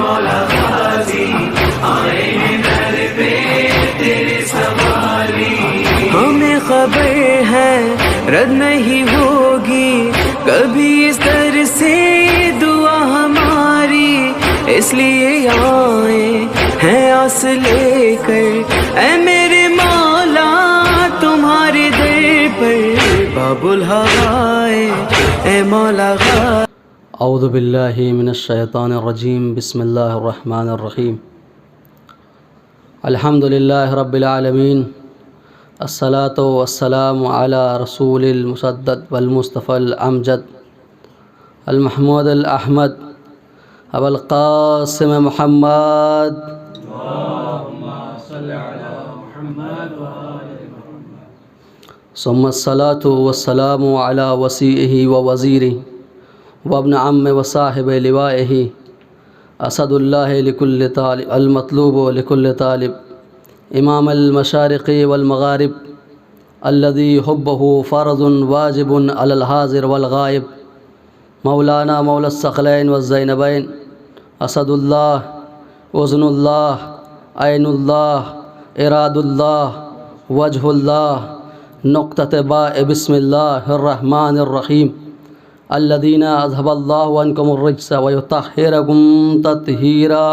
مولا غازی آئے ہیں در پہ تیرے سوالی. ہمیں خبر ہے رد نہیں ہوگی کبھی اس در سے دعا ہماری، اس لیے آئے ہیں آس لے کر اے میرے مولا تمہارے در پر. باب الہوائے اے مولا غازی. اعوذ باللہ من الشیطان الرجیم. بسم اللہ الرحمن الرحیم. الحمد للہ رب العالمین. الصلاۃ والسلام علی رسول المسدد والمصطفى الامجد المحمود الاحمد ابو القاسم محمد. ثم الصلاۃ والسلام علی وصیہ ووزیرہ وابن عم وصاحب لوائه اسد اللہ لکل طالب المطلوب لکل طالب امام المشارق والمغارب الذي حبه فرض واجب على الحاضر والغائب مولانا مولا الثقلین والزینبین اسد اللہ اذن اللہ عین اللہ اراد اللہ وجہ اللہ نقطۃ باء بسم اللہ الرحمن الرحیم الذین اذهب اللہ عنکم الرجس ویطہرکم تطہیرا.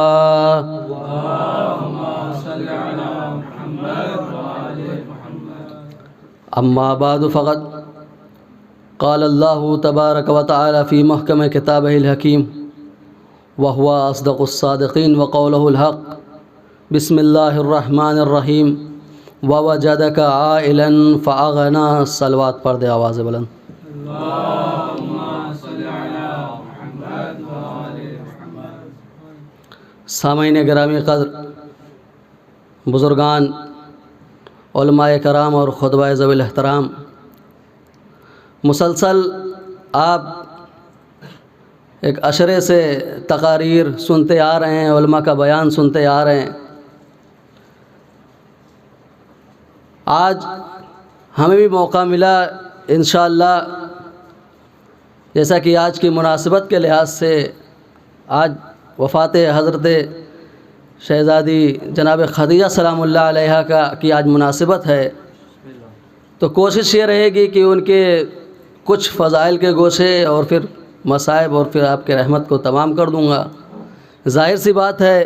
اما بعد فقد قال اللہ تبارک وتعالی فی محکم کتابہ الحکیم وهو اصدق الصادقین وقولہ الحق. بسم اللہ الرحمن الرحیم. ووجدک عائلا فاغنا. صلوات پڑھ دے آواز بلند. سامعین گرامی قدر، بزرگان، علماء کرام اور خطبہ ذوی الاحترام، مسلسل آپ ایک عشرے سے تقاریر سنتے آ رہے ہیں، علماء کا بیان سنتے آ رہے ہیں. آج ہمیں بھی موقع ملا انشاءاللہ، جیسا کہ آج کی مناسبت کے لحاظ سے آج وفات حضرت شہزادی جناب خدیجہ سلام اللہ علیہا کی آج مناسبت ہے، تو کوشش یہ رہے گی کہ ان کے کچھ فضائل کے گوشے اور پھر مصائب اور پھر آپ کے رحمت کو تمام کر دوں گا. ظاہر سی بات ہے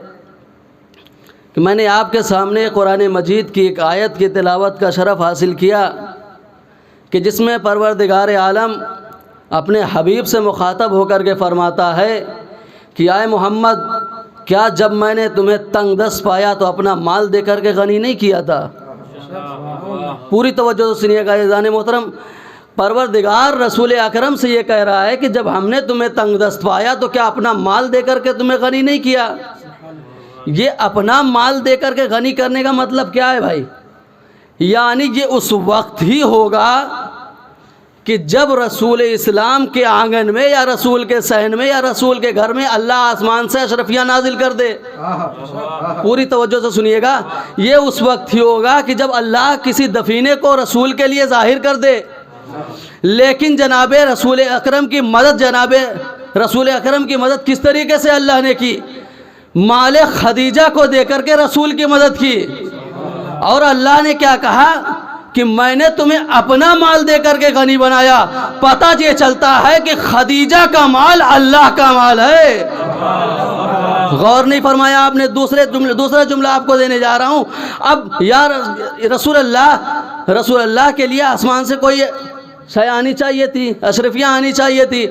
کہ میں نے آپ کے سامنے قرآن مجید کی ایک آیت کی تلاوت کا شرف حاصل کیا کہ جس میں پروردگار عالم اپنے حبیب سے مخاطب ہو کر کے فرماتا ہے کہ اے محمد، کیا جب میں نے تمہیں تنگ دست پایا تو اپنا مال دے کر کے غنی نہیں کیا تھا؟ پوری توجہ سے سنیے گا عزیزان محترم. پروردگار رسول اکرم سے یہ کہہ رہا ہے کہ جب ہم نے تمہیں تنگ دست پایا تو کیا اپنا مال دے کر کے تمہیں غنی نہیں کیا؟ یہ اپنا مال دے کر کے غنی کرنے کا مطلب کیا ہے بھائی؟ یعنی یہ اس وقت ہی ہوگا کہ جب رسول اسلام کے آنگن میں یا رسول کے صحن میں یا رسول کے گھر میں اللہ آسمان سے اشرفیہ نازل کر دے. پوری توجہ سے سنیے گا، یہ اس وقت ہی ہوگا کہ جب اللہ کسی دفینے کو رسول کے لیے ظاہر کر دے. لیکن جناب رسول اکرم کی مدد کس طریقے سے اللہ نے کی؟ مال خدیجہ کو دے کر کے رسول کی مدد کی. اور اللہ نے کیا کہا کہ میں نے تمہیں اپنا مال دے کر کے غنی بنایا. پتہ یہ چلتا ہے کہ خدیجہ کا مال اللہ کا مال ہے. غور نہیں فرمایا آپ نے. دوسرا جملہ آپ کو دینے جا رہا ہوں. اب یار رسول اللہ کے لیے آسمان سے کوئی شے آنی چاہیے تھی، اشرفیاں آنی چاہیے تھی،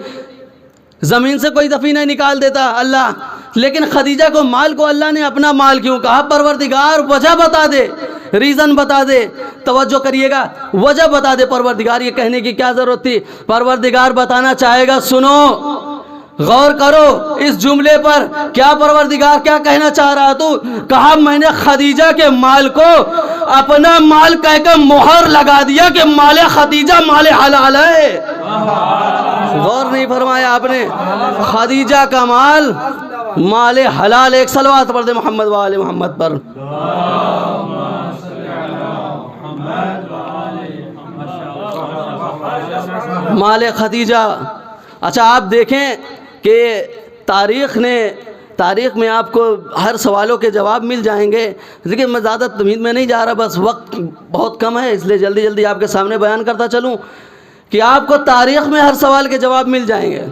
زمین سے کوئی دفینہ نکال دیتا اللہ. لیکن خدیجہ کو مال کو اللہ نے اپنا مال کیوں کہا؟ پروردگار وجہ بتا دے، ریزن بتا دے. توجہ کریے گا، وجہ بتا دے پروردگار. یہ کہنے کی کیا ضرورت تھی؟ پروردگار بتانا چاہے گا. سنو، غور کرو اس جملے پر. کیا پروردگار کیا کہنا چاہ رہا تو؟ کہا میں نے خدیجہ کے مال کو اپنا مال کہہ کر مہر لگا دیا کہ مال خدیجہ مال حلال ہے. غور نہیں فرمایا آپ نے. خدیجہ کا مال مال حلال. ایک صلوات پڑھ دے محمد و آل محمد پر. مال خدیجہ. اچھا آپ دیکھیں کہ تاریخ نے تاریخ میں آپ کو ہر سوالوں کے جواب مل جائیں گے. دیکھیے میں زیادہ تمہید میں نہیں جا رہا، بس وقت بہت کم ہے، اس لیے جلدی جلدی آپ کے سامنے بیان کرتا چلوں کہ آپ کو تاریخ میں ہر سوال کے جواب مل جائیں گے.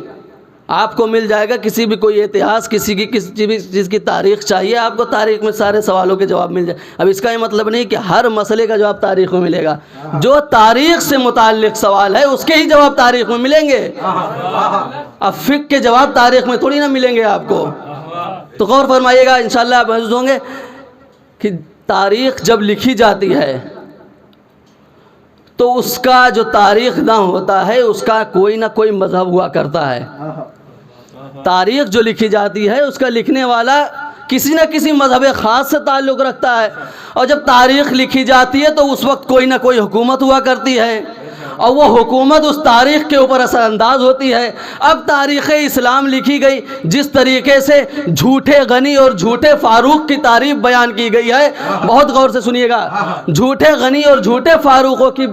آپ کو مل جائے گا کسی بھی کوئی اتہاس، کسی بھی چیز کی تاریخ چاہیے، آپ کو تاریخ میں سارے سوالوں کے جواب مل جائے. اب اس کا یہ مطلب نہیں کہ ہر مسئلے کا جواب تاریخ میں ملے گا، جو تاریخ سے متعلق سوال ہے اس کے ہی جواب تاریخ میں ملیں گے. اب فقہ کے جواب تاریخ میں تھوڑی نہ ملیں گے آپ کو. تو غور فرمائیے گا، انشاءاللہ آپ محسوس ہوں گے کہ تاریخ جب لکھی جاتی ہے تو اس کا جو تاریخ نہ ہوتا ہے اس کا کوئی نہ کوئی مذہب ہوا کرتا ہے. تاریخ جو لکھی جاتی ہے اس کا لکھنے والا کسی نہ کسی مذہب خاص سے تعلق رکھتا ہے، اور جب تاریخ لکھی جاتی ہے تو اس وقت کوئی نہ کوئی حکومت ہوا کرتی ہے، اور وہ حکومت اس تاریخ کے اوپر اثر انداز ہوتی ہے. اب تاریخ اسلام لکھی گئی، جس طریقے سے جھوٹے غنی اور جھوٹے فاروق کی تعریف بیان کی گئی ہے، بہت غور سے سنیے گا، جھوٹے غنی اور جھوٹے فاروقوں کی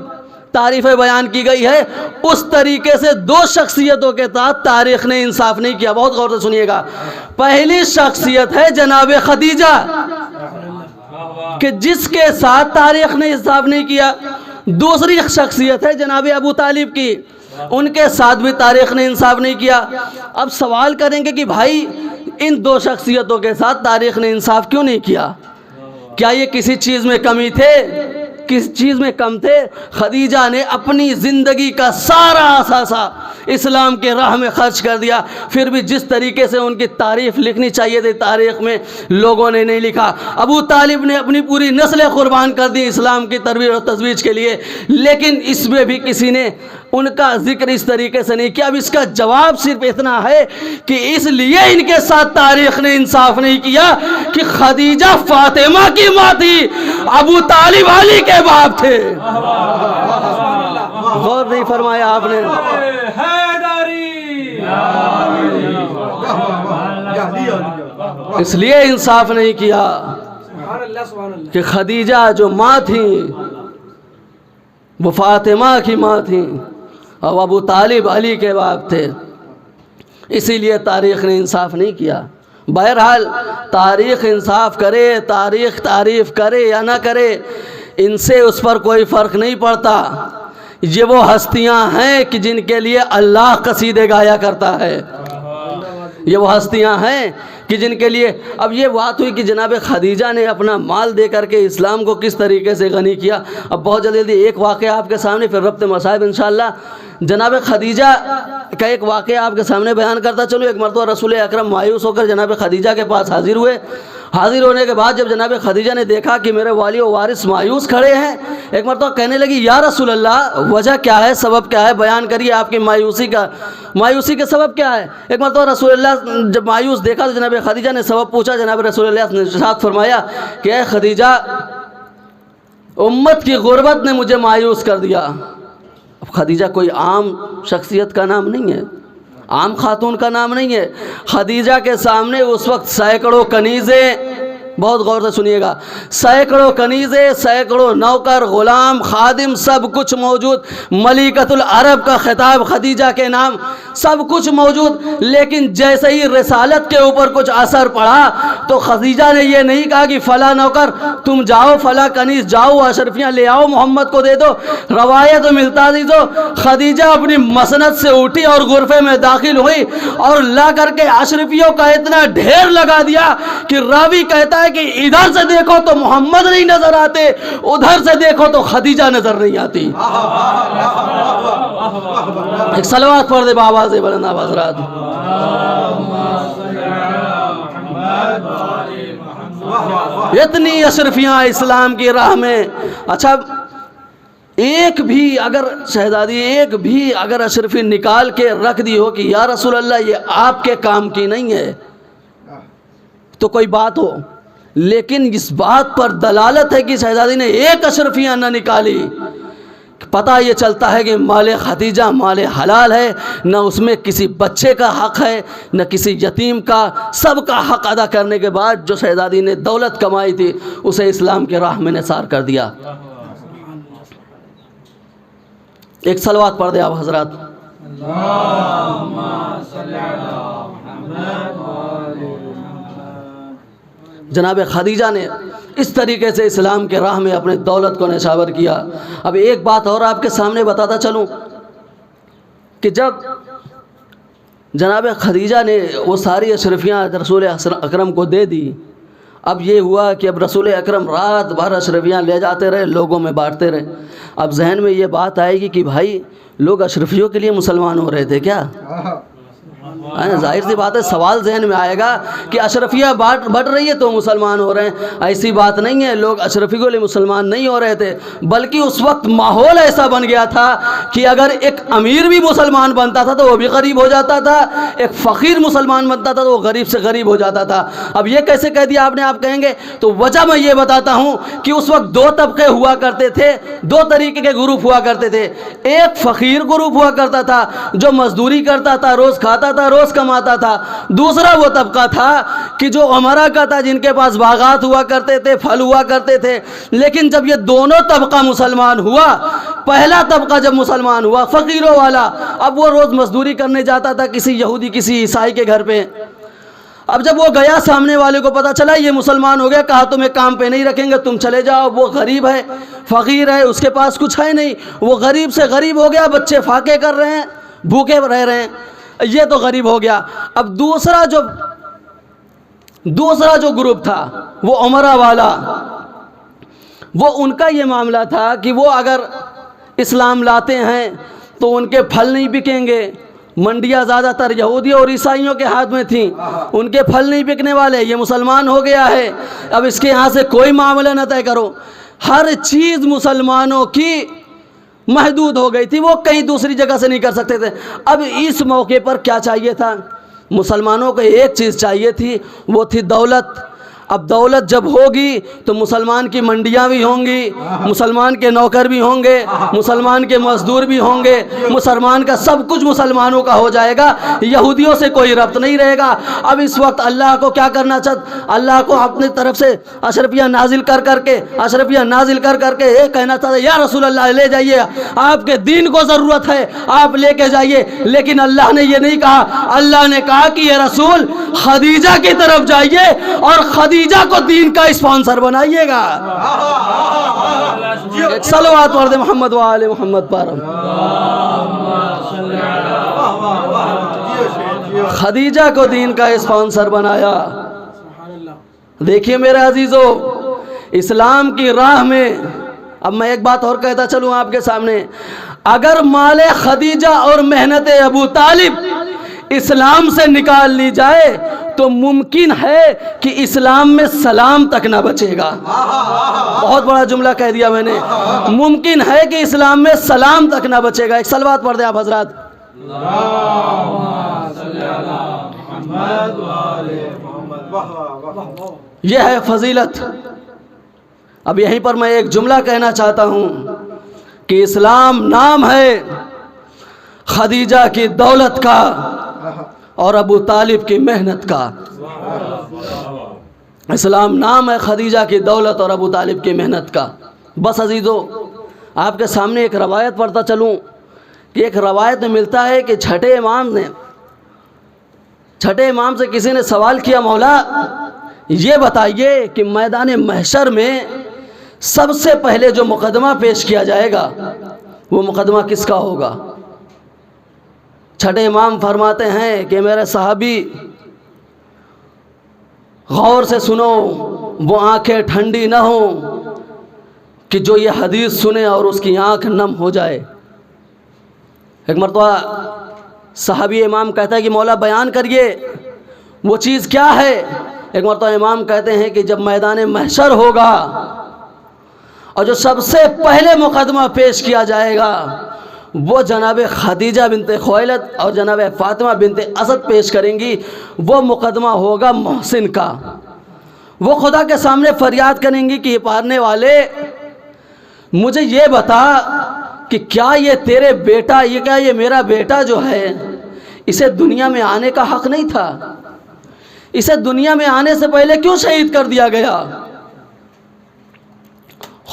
تعریفیں بیان کی گئی ہے، اس طریقے سے دو شخصیتوں کے ساتھ تاریخ نے انصاف نہیں کیا. بہت غور سے سنیے گا. پہلی شخصیت ہے جناب خدیجہ، کہ جس کے ساتھ تاریخ نے انصاف نہیں کیا. دوسری شخصیت ہے جناب ابو طالب کی، ان کے ساتھ بھی تاریخ نے انصاف نہیں کیا. اب سوال کریں گے کہ بھائی ان دو شخصیتوں کے ساتھ تاریخ نے انصاف کیوں نہیں کیا؟ کیا یہ کسی چیز میں کمی تھے؟ کس چیز میں کم تھے؟ خدیجہ نے اپنی زندگی کا سارا اثاثہ اسلام کے راہ میں خرچ کر دیا، پھر بھی جس طریقے سے ان کی تعریف لکھنی چاہیے تھی تاریخ میں لوگوں نے نہیں لکھا. ابو طالب نے اپنی پوری نسلیں قربان کر دی اسلام کی ترویج اور ترویج کے لیے، لیکن اس میں بھی کسی نے ان کا ذکر اس طریقے سے نہیں کیا. اب اس کا جواب صرف اتنا ہے کہ اس لیے ان کے ساتھ تاریخ نے انصاف نہیں کیا کہ خدیجہ فاطمہ کی ماں تھی، ابو طالب علی کے باپ تھے. غور نہیں فرمایا آپ نے؟ اس لیے انصاف نہیں کیا کہ خدیجہ جو ماں تھیں وہ فاطمہ کی ماں تھیں اور ابو طالب علی کے باپ تھے، اسی لیے تاریخ نے انصاف نہیں کیا. بہرحال تاریخ انصاف کرے، تاریخ تعریف کرے یا نہ کرے، ان سے اس پر کوئی فرق نہیں پڑتا. یہ وہ ہستیاں ہیں کہ جن کے لیے اللہ قصیدے گایا کرتا ہے. یہ وہ ہستیاں ہیں کہ جن کے لیے اب یہ بات ہوئی کہ جناب خدیجہ نے اپنا مال دے کر کے اسلام کو کس طریقے سے غنی کیا. اب بہت جلدی ایک واقعہ آپ کے سامنے، پھر ربط مصائب انشاءاللہ. جناب خدیجہ کا ایک واقعہ آپ کے سامنے بیان کرتا چلو. ایک مرتبہ رسول اکرم مایوس ہو کر جناب خدیجہ کے پاس حاضر ہوئے. حاضر ہونے کے بعد جب جناب خدیجہ نے دیکھا کہ میرے والی و وارث مایوس کھڑے ہیں، ایک مرتبہ کہنے لگی یا رسول اللہ وجہ کیا ہے، سبب کیا ہے، بیان کریے آپ کی مایوسی کا سبب کیا ہے. ایک مرتبہ رسول اللہ جب مایوس دیکھا تو جناب خدیجہ نے سبب پوچھا. جناب رسول اللہ نے ارشاد فرمایا کہ اے خدیجہ، امت کی غربت نے مجھے مایوس کر دیا. اب خدیجہ کوئی عام شخصیت کا نام نہیں ہے، عام خاتون کا نام نہیں ہے. خدیجہ کے سامنے اس وقت سینکڑوں کنیزیں، بہت غور سے سنیے گا، سینکڑوں کنیزیں، سینکڑوں نوکر، غلام، خادم، سب کچھ موجود. ملکۃ العرب کا خطاب خدیجہ کے نام، سب کچھ موجود. لیکن جیسے ہی رسالت کے اوپر کچھ اثر پڑا تو خدیجہ نے یہ نہیں کہا کہ فلاں نوکر تم جاؤ، فلاں کنیز جاؤ، اشرفیاں لے آؤ، محمد کو دے دو. روایت ملتا دی تو خدیجہ اپنی مسند سے اٹھی اور غرفے میں داخل ہوئی اور لا کر کے اشرفیوں کا اتنا ڈھیر لگا دیا کہ راوی کہتا ہے کہ ادھر سے دیکھو تو محمد نہیں نظر آتے، ادھر سے دیکھو تو خدیجہ نظر نہیں آتی. ایک صلوات پڑھ دے بآواز بلند آواز رات. اتنی اشرفیاں اسلام کی راہ میں. اچھا ایک بھی اگر شہزادی ایک بھی اگر اشرفی نکال کے رکھ دی ہو کہ یا رسول اللہ یہ آپ کے کام کی نہیں ہے تو کوئی بات ہو، لیکن اس بات پر دلالت ہے کہ شہزادی نے ایک اشرفیاں نہ نکالی. پتہ یہ چلتا ہے کہ مال خدیجہ مال حلال ہے، نہ اس میں کسی بچے کا حق ہے نہ کسی یتیم کا، سب کا حق ادا کرنے کے بعد جو شہزادی نے دولت کمائی تھی اسے اسلام کے راہ میں نثار کر دیا. ایک صلوات پڑھ دے آپ حضرات. اللہم صلی علی محمد جناب خدیجہ نے اس طریقے سے اسلام کے راہ میں اپنے دولت کو نشاور کیا۔ اب ایک بات اور آپ کے سامنے بتاتا چلوں کہ جب جناب خدیجہ نے وہ ساری اشرفیاں رسول اکرم کو دے دی، اب یہ ہوا کہ اب رسول اکرم رات بھر اشرفیاں لے جاتے رہے، لوگوں میں بانٹتے رہے۔ اب ذہن میں یہ بات آئے گی کہ بھائی لوگ اشرفیوں کے لیے مسلمان ہو رہے تھے کیا؟ ظاہر سی بات ہے، سوال ذہن میں آئے گا کہ اشرفیہ بٹ رہی ہے تو مسلمان ہو رہے ہیں۔ ایسی بات نہیں ہے، لوگ اشرفیوں کے لیے مسلمان نہیں ہو رہے تھے، بلکہ اس وقت ماحول ایسا بن گیا تھا کہ اگر ایک امیر بھی مسلمان بنتا تھا تو وہ بھی غریب ہو جاتا تھا، ایک فقیر مسلمان بنتا تھا تو وہ غریب سے غریب ہو جاتا تھا۔ اب یہ کیسے کہہ دیا آپ نے، آپ کہیں گے تو وجہ میں یہ بتاتا ہوں کہ اس وقت دو طبقے ہوا کرتے تھے، دو طریقے کے گروپ ہوا کرتے تھے۔ ایک فقیر گروپ ہوا کرتا تھا جو مزدوری کرتا تھا، روز کھاتا تھا، روز کماتا تھا۔ دوسرا وہ طبقہ تھا کہ جو عمرہ کا تھا، جن کے پاس باغات ہوا کرتے تھے، پھل ہوا کرتے تھے۔ لیکن جب یہ دونوں طبقہ مسلمان ہوا، پہلا طبقہ جب مسلمان ہوا فقیروں والا، اب وہ روز مزدوری کرنے جاتا تھا کسی یہودی کسی عیسائی کے گھر پہ۔ اب جب وہ گیا، سامنے والے کو پتا چلا یہ مسلمان ہو گیا، کہا تمہیں کام پہ نہیں رکھیں گے، تم چلے جاؤ۔ وہ غریب ہے، فقیر ہے، اس کے پاس کچھ ہے نہیں، وہ غریب سے غریب ہو گیا، بچے فاقے کر رہے ہیں، بھوکے رہ رہے ہیں، یہ تو غریب ہو گیا۔ اب دوسرا جو گروپ تھا وہ عمرہ والا، وہ ان کا یہ معاملہ تھا کہ وہ اگر اسلام لاتے ہیں تو ان کے پھل نہیں بکیں گے۔ منڈیاں زیادہ تر یہودیوں اور عیسائیوں کے ہاتھ میں تھیں، ان کے پھل نہیں بکنے والے، یہ مسلمان ہو گیا ہے، اب اس کے یہاں سے کوئی معاملہ نہ طے کرو۔ ہر چیز مسلمانوں کی محدود ہو گئی تھی، وہ کہیں دوسری جگہ سے نہیں کر سکتے تھے۔ اب اس موقع پر کیا چاہیے تھا؟ مسلمانوں کو ایک چیز چاہیے تھی، وہ تھی دولت۔ اب دولت جب ہوگی تو مسلمان کی منڈیاں بھی ہوں گی، مسلمان کے نوکر بھی ہوں گے، مسلمان کے مزدور بھی ہوں گے، مسلمان کا سب کچھ مسلمانوں کا ہو جائے گا، یہودیوں سے کوئی ربط نہیں رہے گا۔ اب اس وقت اللہ کو کیا کرنا اللہ کو اپنی طرف سے اشرفیہ نازل کر کے یہ کہنا چاہتا ہے، یا رسول اللہ لے جائیے، آپ کے دین کو ضرورت ہے، آپ لے کے جائیے۔ لیکن اللہ نے یہ نہیں کہا، اللہ نے کہا کہ یہ رسول خدیجہ کی طرف جائیے اور خدیجہ کو دین کا اسپانسر بنائیے گا۔ ایک صلوات ورد محمد و آل محمد پر۔ خدیجہ کو دین کا اسپانسر بنایا۔ دیکھیے میرے عزیزو، اسلام کی راہ میں اب میں ایک بات اور کہتا چلوں آپ کے سامنے، اگر مال خدیجہ اور محنت ابو طالب اسلام سے نکال لی جائے تو ممکن ہے کہ اسلام میں سلام تک نہ بچے گا۔ بہت بڑا جملہ کہہ دیا میں نے، ممکن ہے کہ اسلام میں سلام تک نہ بچے گا۔ ایک صلوات پڑھ دیں آپ حضرات۔ یہ ہے فضیلت۔ اب یہیں پر میں ایک جملہ کہنا چاہتا ہوں کہ اسلام نام ہے خدیجہ کی دولت کا اور ابو طالب کی محنت کا۔ اسلام نام ہے خدیجہ کی دولت اور ابو طالب کی محنت کا۔ بس عزیزو، آپ کے سامنے ایک روایت پڑھتا چلوں کہ ایک روایت میں ملتا ہے کہ چھٹے امام سے کسی نے سوال کیا، مولا یہ بتائیے کہ میدان محشر میں سب سے پہلے جو مقدمہ پیش کیا جائے گا وہ مقدمہ کس کا ہوگا؟ چھٹے امام فرماتے ہیں کہ میرے صحابی غور سے سنو، وہ آنکھیں ٹھنڈی نہ ہوں کہ جو یہ حدیث سنے اور اس کی آنکھ نم ہو جائے۔ ایک مرتبہ صحابی امام کہتا ہے کہ مولا بیان کریے وہ چیز کیا ہے؟ ایک مرتبہ امام کہتے ہیں کہ جب میدان محشر ہوگا اور جو سب سے پہلے مقدمہ پیش کیا جائے گا وہ جناب خدیجہ بنت خویلد اور جناب فاطمہ بنت اسد پیش کریں گی، وہ مقدمہ ہوگا محسن کا۔ وہ خدا کے سامنے فریاد کریں گی کہ یہ پارنے والے مجھے یہ بتا کہ کیا یہ تیرے بیٹا، یہ میرا بیٹا جو ہے اسے دنیا میں آنے کا حق نہیں تھا؟ اسے دنیا میں آنے سے پہلے کیوں شہید کر دیا گیا؟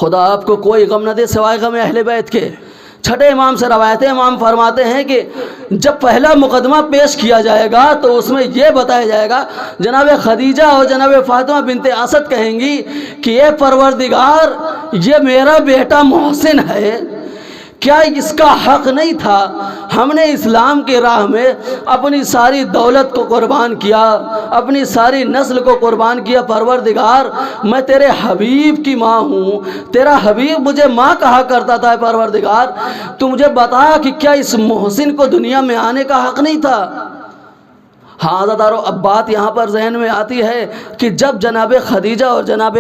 خدا آپ کو کوئی غم نہ دے سوائے غم اہل بیت کے۔ چھٹے امام سے روایت ہے، امام فرماتے ہیں کہ جب پہلا مقدمہ پیش کیا جائے گا تو اس میں یہ بتایا جائے گا، جناب خدیجہ اور جناب فاطمہ بنت اسد کہیں گی کہ اے پروردگار، یہ میرا بیٹا محسن ہے، کیا اس کا حق نہیں تھا؟ ہم نے اسلام کی راہ میں اپنی ساری دولت کو قربان کیا، اپنی ساری نسل کو قربان کیا، پروردگار میں تیرے حبیب کی ماں ہوں، تیرا حبیب مجھے ماں کہا کرتا تھا، پروردگار تو مجھے بتا کہ کیا اس محسن کو دنیا میں آنے کا حق نہیں تھا؟ ہاں عزیزدارو، اب بات یہاں پر ذہن میں آتی ہے کہ جب جناب خدیجہ اور جناب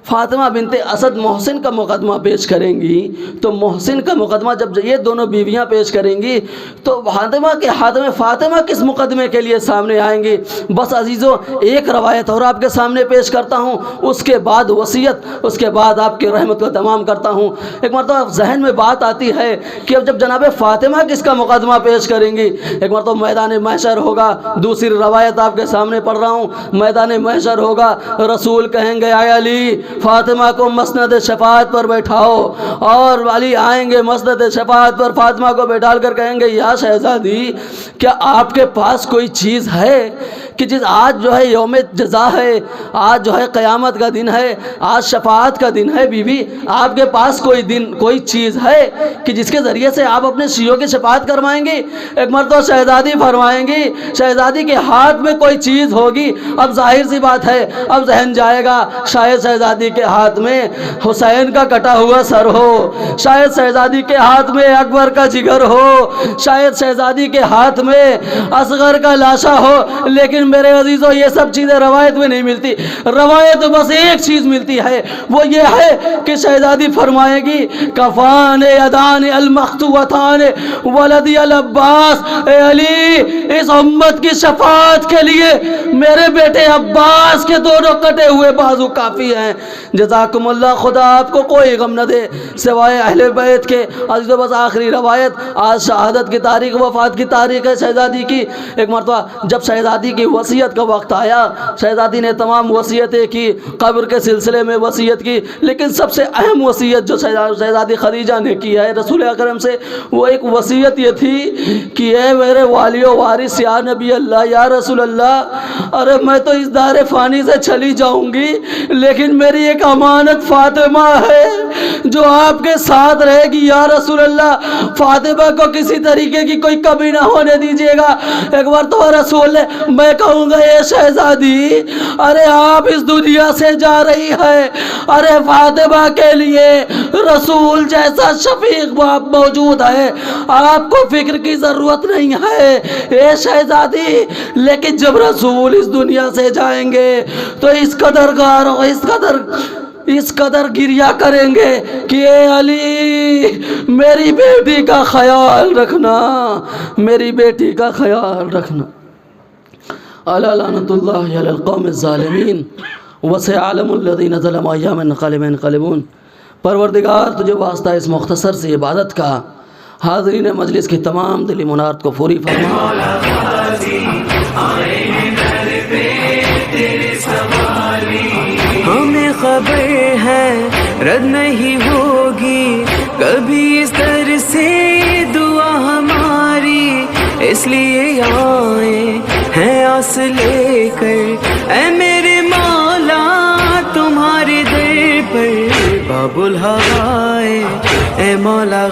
فاطمہ بنت اسد محسن کا مقدمہ پیش کریں گی تو محسن کا مقدمہ جب یہ دونوں بیویاں پیش کریں گی تو فاطمہ کے ہاتھ میں فاطمہ کس مقدمے کے لیے سامنے آئیں گی؟ بس عزیزو، ایک روایت اور آپ کے سامنے پیش کرتا ہوں، اس کے بعد وصیت، اس کے بعد آپ کی رحمت کو تمام کرتا ہوں۔ ایک مرتبہ ذہن میں بات آتی ہے کہ اب جب جناب فاطمہ کس کا مقدمہ پیش کریں گی، ایک مرتبہ میدان محشر ہوگا، دوسری روایت آپ کے سامنے پڑھ رہا ہوں، میدان محشر ہوگا، رسول کہیں گے اے علی، فاطمہ کو مسند شفاعت پر بیٹھاؤ، اور علی آئیں گے مسند شفاعت پر، فاطمہ کو بیٹھال کر کہیں گے یا شہزادی، کیا آپ کے پاس کوئی چیز ہے کہ جس آج جو ہے یوم جزا ہے، آج جو ہے قیامت کا دن ہے، آج شفاعت کا دن ہے، بی بی آپ کے پاس کوئی چیز ہے کہ جس کے ذریعے سے آپ اپنے شیعوں کی شفاعت کروائیں گی؟ ایک مرتبہ شہزادی فرمائیں گی، شہزادی کے ہاتھ میں کوئی چیز ہوگی۔ اب ظاہر سی بات ہے، اب ذہن جائے گا شاید شہزادی کے ہاتھ میں حسین کا کٹا ہوا سر ہو، شاید شہزادی کے ہاتھ میں اکبر کا جگر ہو، شاید شہزادی کے ہاتھ میں اصغر کا لاشا ہو، لیکن میرے عزیزوں یہ سب چیزیں روایت میں نہیں ملتی۔ روایت بس ایک چیز ملتی ہے، وہ یہ ہے کہ شہزادی فرمائے گی کفان یدان المختوتان ولدی العباس، اے علی اس امت کی شفاعت کے لیے میرے بیٹے عباس کے دونوں کٹے ہوئے بازو کافی ہیں۔ جزاکم اللہ، خدا آپ کو کوئی غم نہ دے سوائے اہل بیت کے۔ عزیزو بس آخری روایت، آج شہادت کی تاریخ، وفات کی تاریخ ہے شہزادی کی۔ ایک مرتبہ جب شہزادی کی وصیت کا وقت آیا، شہزادی نے تمام وصیتیں کی، قبر کے سلسلے میں وصیت کی، لیکن سب سے اہم وصیت جو شہزادی خدیجہ نے کی ہے رسول اکرم سے، وہ ایک وصیت یہ تھی کہ اے میرے والی و وارث یا نبی اللہ، یا رسول اللہ، ارے میں تو اس دار فانی سے چلی جاؤں گی، لیکن میری ایک امانت فاطمہ ہے جو آپ کے ساتھ رہے گی، یا رسول اللہ فاطمہ کو کسی طریقے کی کوئی کمی نہ ہونے دیجیے گا۔ ایک بار تو رسول نے، میں کہوں گا اے شہزادی، ارے آپ اس دنیا سے جا رہی ہے، ارے فاطمہ کے لیے رسول جیسا شفیق باپ موجود ہے، آپ کو فکر کی ضرورت نہیں ہے اے شہزادی، لیکن جب رسول اس دنیا سے جائیں گے تو اس قدر گریا کریں گے کہ اے علی میری بیٹی کا خیال رکھنا، میری بیٹی کا خیال رکھنا۔ الا لعنت اللہ علی القوم الظالمین وسيعلم الذين ظلموا ايام الانقلاب ينقلبون۔ پروردگار تجھے واسطہ اس مختصر سی عبادت کا حاضرین مجلس کی تمام دلی منارت کو پوری فرما۔ ہمیں خبر ہے رد نہیں ہوگی کبھی اس در سے دعا ہماری، اس لیے آئے ہیں آس لے کر اے میرے مولا تمہارے در پر، باب الہوائے اے مولا۔